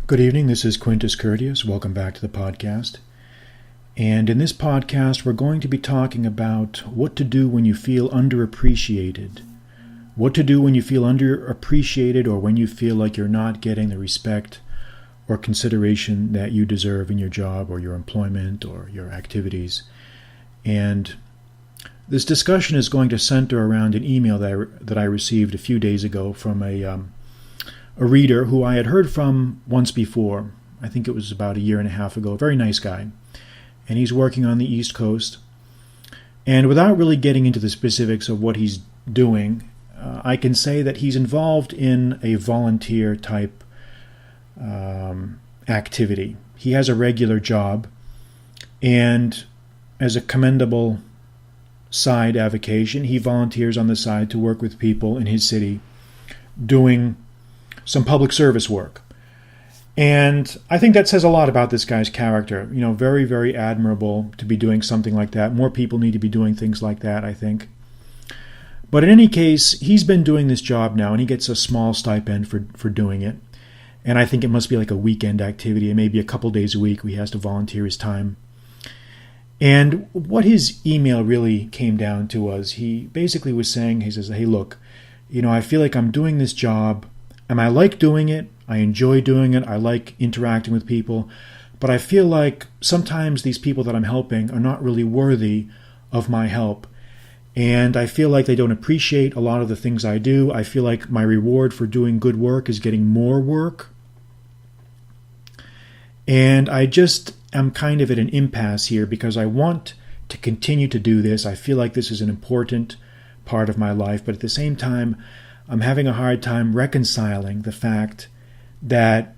Good evening, this is Quintus Curtius. Welcome back to the podcast. And in this podcast, we're going to be talking about what to do when you feel underappreciated. What to do when you feel underappreciated or when you feel like you're not getting the respect or consideration that you deserve in your job or your employment or your activities. And this discussion is going to center around an email that I received a few days ago from a reader who I had heard from once before. I think it was about a year and a half ago. A very nice guy. And he's working on the East Coast. And without really getting into the specifics of what he's doing, I can say that he's involved in a volunteer type activity. He has a regular job, and as a commendable side avocation, he volunteers on the side to work with people in his city doing some public service work. And I think that says a lot about this guy's character. You know, very, very admirable to be doing something like that. More people need to be doing things like that, I think. But in any case, he's been doing this job now, and he gets a small stipend for doing it. And I think it must be like a weekend activity, and maybe a couple days a week where he has to volunteer his time. And what his email really came down to was, he basically was saying, he says, hey, look, you know, I feel like I'm doing this job, and I like doing it, I enjoy doing it, I like interacting with people, but I feel like sometimes these people that I'm helping are not really worthy of my help. And I feel like they don't appreciate a lot of the things I do. I feel like my reward for doing good work is getting more work. And I just am kind of at an impasse here because I want to continue to do this. I feel like this is an important part of my life, but at the same time, I'm having a hard time reconciling the fact that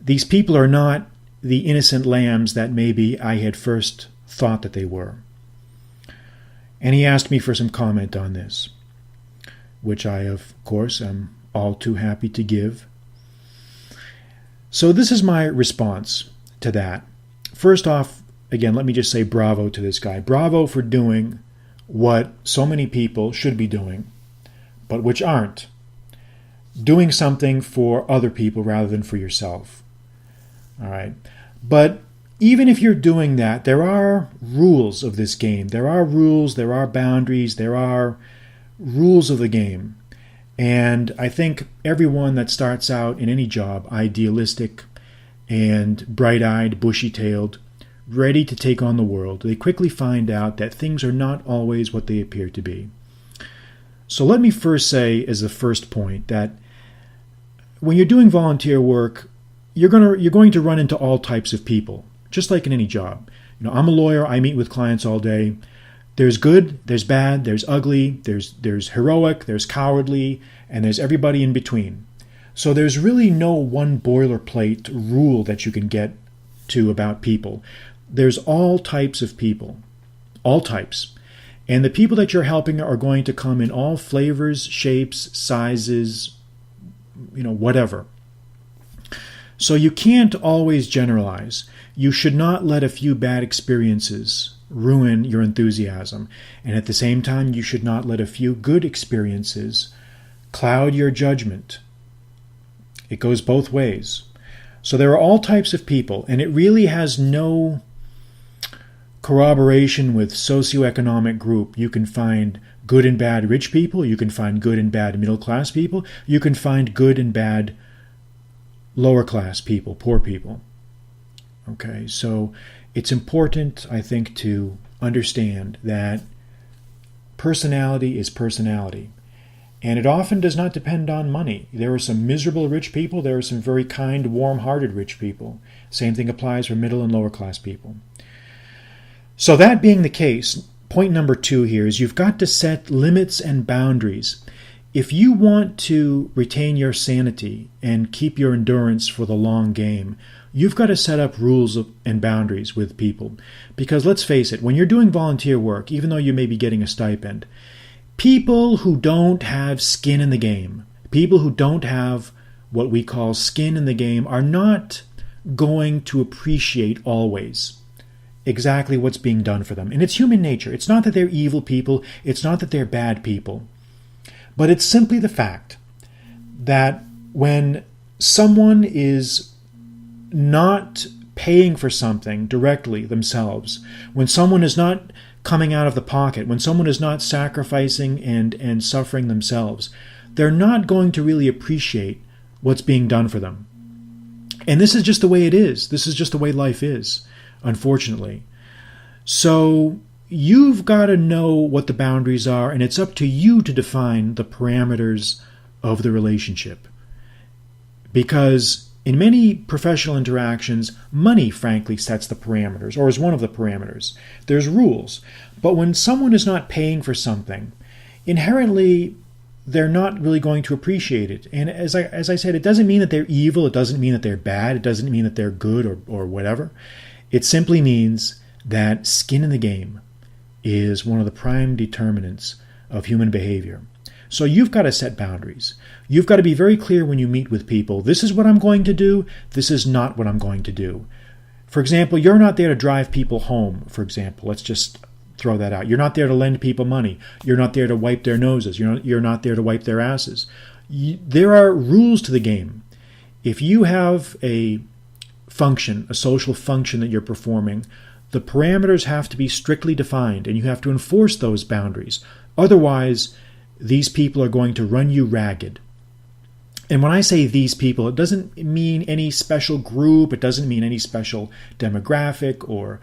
these people are not the innocent lambs that maybe I had first thought that they were. And he asked me for some comment on this, which I, of course, am all too happy to give. So this is my response to that. First off, again, let me just say bravo to this guy. Bravo for doing what so many people should be doing, but which aren't. Doing something for other people rather than for yourself. All right. But even if you're doing that, there are rules of this game. There are rules, there are boundaries, there are rules of the game. And I think everyone that starts out in any job, idealistic and bright-eyed, bushy-tailed, ready to take on the world, they quickly find out that things are not always what they appear to be. So let me first say as the first point that when you're doing volunteer work, you're going to run into all types of people, just like in any job. You know, I'm a lawyer, I meet with clients all day. There's good, there's bad, there's ugly, there's heroic, there's cowardly, and there's everybody in between. So there's really no one boilerplate rule that you can get to about people. There's all types of people, all types. And the people that you're helping are going to come in all flavors, shapes, sizes, you know, whatever. So you can't always generalize. You should not let a few bad experiences ruin your enthusiasm. And at the same time, you should not let a few good experiences cloud your judgment. It goes both ways. So there are all types of people, and it really has no corroboration with socioeconomic group. You can find good and bad rich people. You can find good and bad middle class people. You can find good and bad lower class people, poor people. Okay, so it's important, I think, to understand that personality is personality. And it often does not depend on money. There are some miserable rich people. There are some very kind, warm-hearted rich people. Same thing applies for middle and lower class people. So that being the case, point number 2 here is you've got to set limits and boundaries. If you want to retain your sanity and keep your endurance for the long game, you've got to set up rules and boundaries with people. Because let's face it, when you're doing volunteer work, even though you may be getting a stipend, people who don't have skin in the game, people who don't have what we call skin in the game, are not going to appreciate always exactly what's being done for them. And it's human nature. It's not that they're evil people. It's not that they're bad people. But it's simply the fact that when someone is not paying for something directly themselves, when someone is not coming out of the pocket, when someone is not sacrificing and suffering themselves, they're not going to really appreciate what's being done for them. And this is just the way it is. This is just the way life is, unfortunately. So you've got to know what the boundaries are, and it's up to you to define the parameters of the relationship. Because in many professional interactions, money, frankly, sets the parameters, or is one of the parameters. There's rules. But when someone is not paying for something, inherently, they're not really going to appreciate it. And as I said, it doesn't mean that they're evil. It doesn't mean that they're bad. It doesn't mean that they're good or whatever. It simply means that skin in the game is one of the prime determinants of human behavior. So you've got to set boundaries. You've got to be very clear when you meet with people. This is what I'm going to do. This is not what I'm going to do. For example, you're not there to drive people home, for example. Let's just throw that out. You're not there to lend people money. You're not there to wipe their noses. You're not there to wipe their asses. There are rules to the game. If you have a function, a social function that you're performing, the parameters have to be strictly defined, and you have to enforce those boundaries. Otherwise, these people are going to run you ragged. And when I say these people, it doesn't mean any special group. It doesn't mean any special demographic or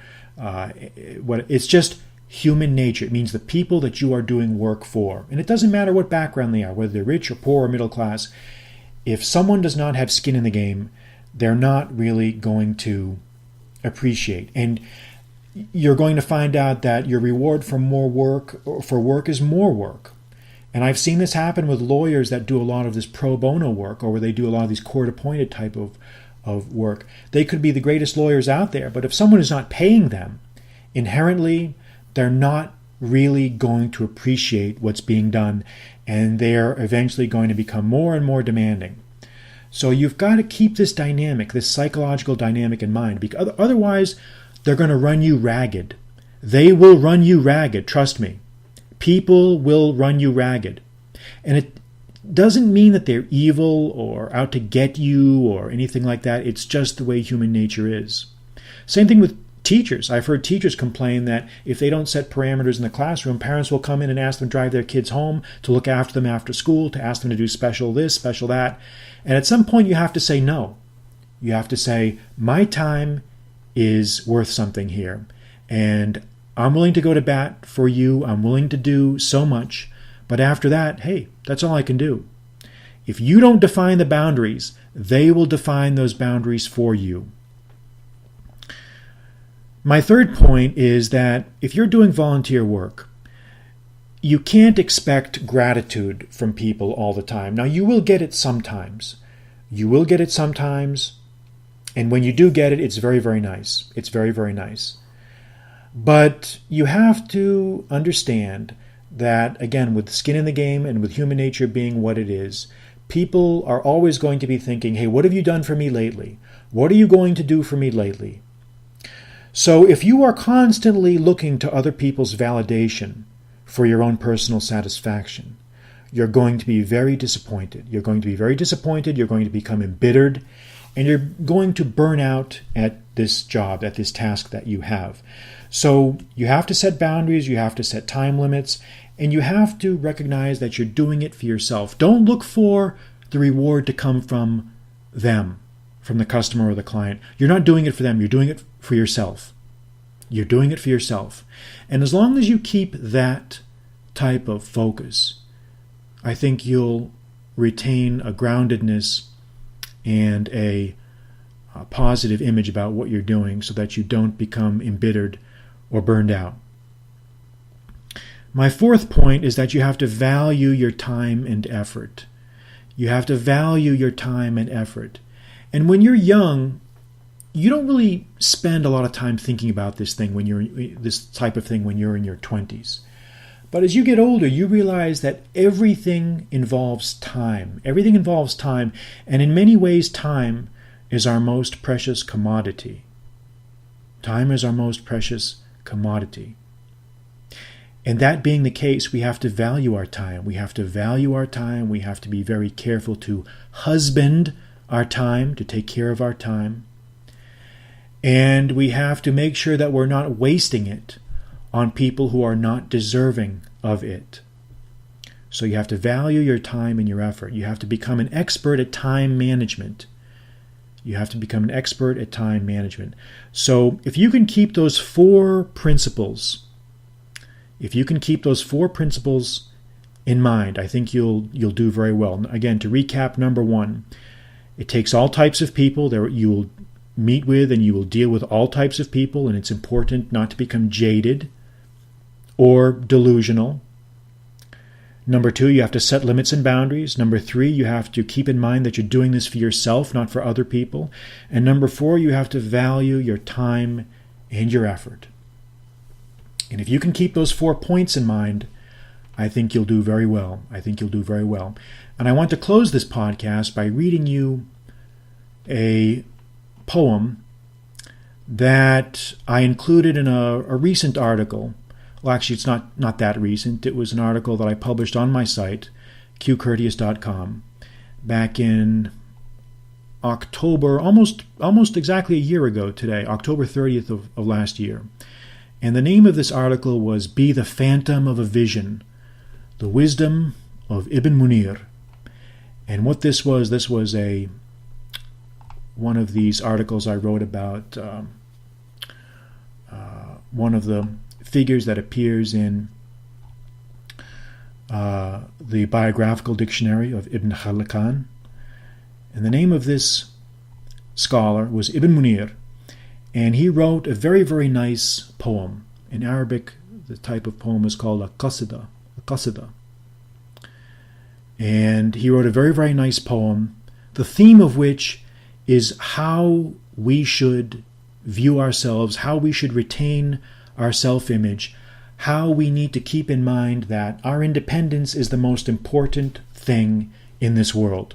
what. It's just human nature. It means the people that you are doing work for. And it doesn't matter what background they are, whether they're rich or poor or middle class. If someone does not have skin in the game, they're not really going to appreciate. And you're going to find out that your reward for work is more work. And I've seen this happen with lawyers that do a lot of this pro bono work, or where they do a lot of these court-appointed type of work. They could be the greatest lawyers out there, but if someone is not paying them, inherently, they're not really going to appreciate what's being done, and they're eventually going to become more and more demanding. So you've got to keep this dynamic, this psychological dynamic in mind, because otherwise they're going to run you ragged. They will run you ragged, trust me. People will run you ragged. And it doesn't mean that they're evil or out to get you or anything like that. It's just the way human nature is. Same thing with teachers. I've heard teachers complain that if they don't set parameters in the classroom, parents will come in and ask them to drive their kids home, to look after them after school, to ask them to do special this, special that. And at some point you have to say no. You have to say, my time is worth something here. And I'm willing to go to bat for you. I'm willing to do so much. But after that, hey, that's all I can do. If you don't define the boundaries, they will define those boundaries for you. My third point is that if you're doing volunteer work, you can't expect gratitude from people all the time. Now, you will get it sometimes. You will get it sometimes. And when you do get it, it's very, very nice. It's very, very nice. But you have to understand that, again, with skin in the game and with human nature being what it is, people are always going to be thinking, hey, what have you done for me lately? What are you going to do for me lately? So if you are constantly looking to other people's validation for your own personal satisfaction, you're going to be very disappointed. You're going to be very disappointed. You're going to become embittered. And you're going to burn out at this job, at this task that you have. So you have to set boundaries, you have to set time limits, and you have to recognize that you're doing it for yourself. Don't look for the reward to come from them, from the customer or the client. You're not doing it for them, you're doing it for yourself. You're doing it for yourself. And as long as you keep that type of focus, I think you'll retain a groundedness and a positive image about what you're doing so that you don't become embittered or burned out. My fourth point is that you have to value your time and effort. You have to value your time and effort. And when you're young, you don't really spend a lot of time thinking about this type of thing when you're in your 20s. But as you get older, you realize that everything involves time. Everything involves time, and in many ways, time is our most precious commodity. Time is our most precious commodity. And that being the case, we have to value our time. We have to value our time. We have to be very careful to husband our time, to take care of our time. And we have to make sure that we're not wasting it on people who are not deserving of it. So you have to value your time and your effort. You have to become an expert at time management. You have to become an expert at time management. So if you can keep those four principles, in mind, I think you'll do very well. Again, to recap, number one, it takes all types of people. You will meet with and you will deal with all types of people, and it's important not to become jaded or delusional. Number two, you have to set limits and boundaries. Number three, you have to keep in mind that you're doing this for yourself, not for other people. And number four, you have to value your time and your effort. And if you can keep those 4 points in mind, I think you'll do very well. And I want to close this podcast by reading you a poem that I included in a recent article. Well, actually, it's not that recent. It was an article that I published on my site, qcourteous.com, back in October, almost exactly a year ago today, October 30th of last year. And the name of this article was Be the Phantom of a Vision, the Wisdom of Ibn Munir. And what this was one of these articles I wrote about one of the figures that appears in the biographical dictionary of Ibn Khalkan. And the name of this scholar was Ibn Munir, and he wrote a very, very nice poem. In Arabic, the type of poem is called a qasida. And he wrote a very, very nice poem, the theme of which is how we should view ourselves, how we should retain our self-image, how we need to keep in mind that our independence is the most important thing in this world.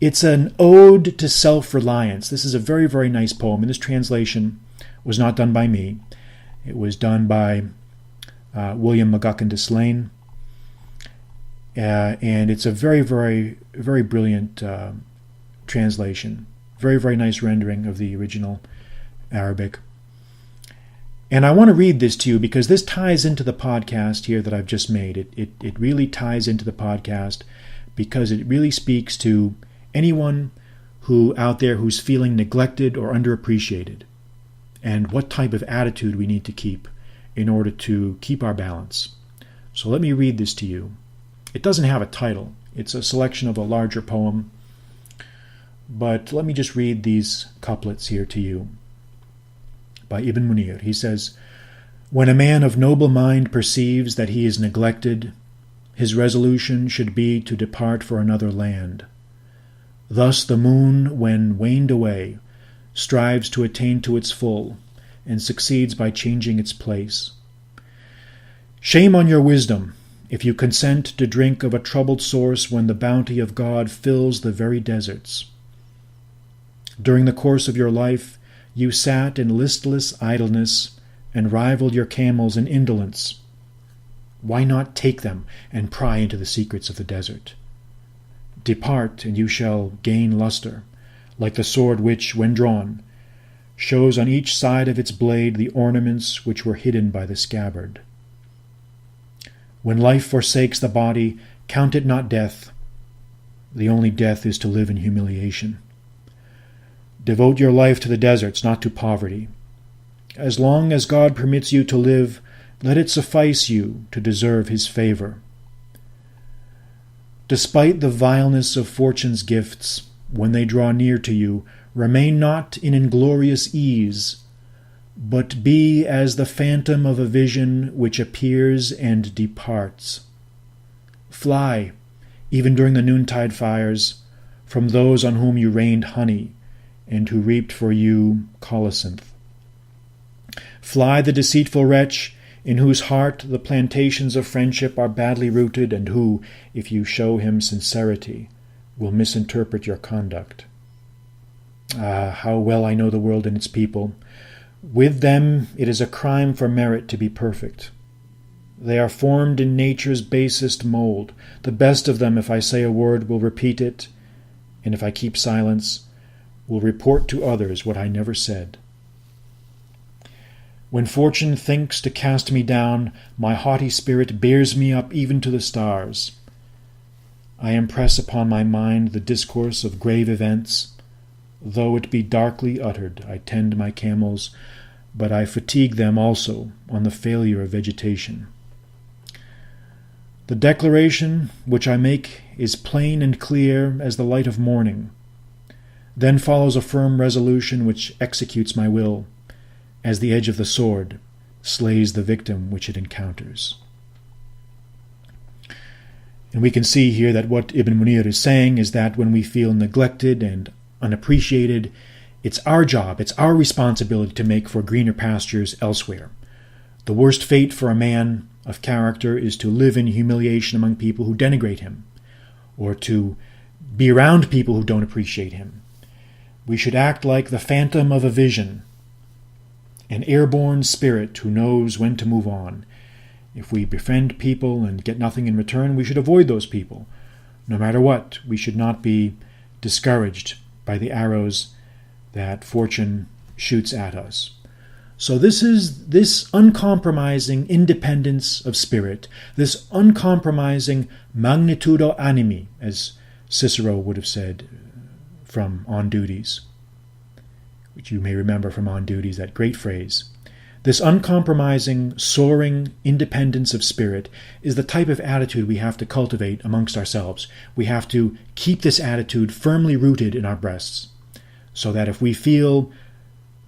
It's an ode to self-reliance. This is a very, very nice poem, and this translation was not done by me. It was done by William McGuckin Deslane, and it's a very, very, very brilliant translation. Very, very nice rendering of the original Arabic. And I want to read this to you because this ties into the podcast here that I've just made. It really ties into the podcast because it really speaks to anyone who out there who's feeling neglected or underappreciated, and what type of attitude we need to keep in order to keep our balance. So let me read this to you. It doesn't have a title. It's a selection of a larger poem. But let me just read these couplets here to you. By Ibn Munir. He says, "When a man of noble mind perceives that he is neglected, his resolution should be to depart for another land. Thus the moon, when waned away, strives to attain to its full, and succeeds by changing its place. Shame on your wisdom, if you consent to drink of a troubled source when the bounty of God fills the very deserts. During the course of your life, you sat in listless idleness and rivaled your camels in indolence. Why not take them and pry into the secrets of the desert? Depart, and you shall gain luster, like the sword which, when drawn, shows on each side of its blade the ornaments which were hidden by the scabbard. When life forsakes the body, count it not death. The only death is to live in humiliation. Devote your life to the deserts, not to poverty. As long as God permits you to live, let it suffice you to deserve his favor. Despite the vileness of fortune's gifts, when they draw near to you, remain not in inglorious ease, but be as the phantom of a vision which appears and departs. Fly, even during the noontide fires, from those on whom you rained honey, and who reaped for you colocynth. Fly the deceitful wretch, in whose heart the plantations of friendship are badly rooted, and who, if you show him sincerity, will misinterpret your conduct. Ah, how well I know the world and its people. With them it is a crime for merit to be perfect. They are formed in nature's basest mold. The best of them, if I say a word, will repeat it, and if I keep silence, will report to others what I never said. When fortune thinks to cast me down, my haughty spirit bears me up even to the stars. I impress upon my mind the discourse of grave events. Though it be darkly uttered, I tend my camels, but I fatigue them also on the failure of vegetation. The declaration which I make is plain and clear as the light of morning. Then follows a firm resolution which executes my will, as the edge of the sword slays the victim which it encounters. And we can see here that what Ibn Munir is saying is that when we feel neglected and unappreciated, it's our job, it's our responsibility to make for greener pastures elsewhere. The worst fate for a man of character is to live in humiliation among people who denigrate him, or to be around people who don't appreciate him. We should act like the phantom of a vision, an airborne spirit who knows when to move on. If we befriend people and get nothing in return, we should avoid those people. No matter what, we should not be discouraged by the arrows that fortune shoots at us. So this is this uncompromising independence of spirit, this uncompromising magnitudo animi, as Cicero would have said from On Duties, which you may remember from On Duties, that great phrase. This uncompromising, soaring independence of spirit is the type of attitude we have to cultivate amongst ourselves. We have to keep this attitude firmly rooted in our breasts, so that if we feel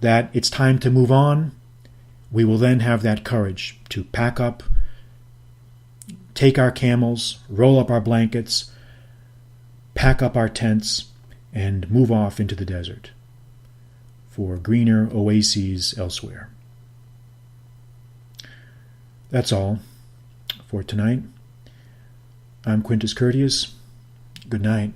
that it's time to move on, we will then have that courage to pack up, take our camels, roll up our blankets, pack up our tents, and move off into the desert for greener oases elsewhere. That's all for tonight. I'm Quintus Curtius. Good night.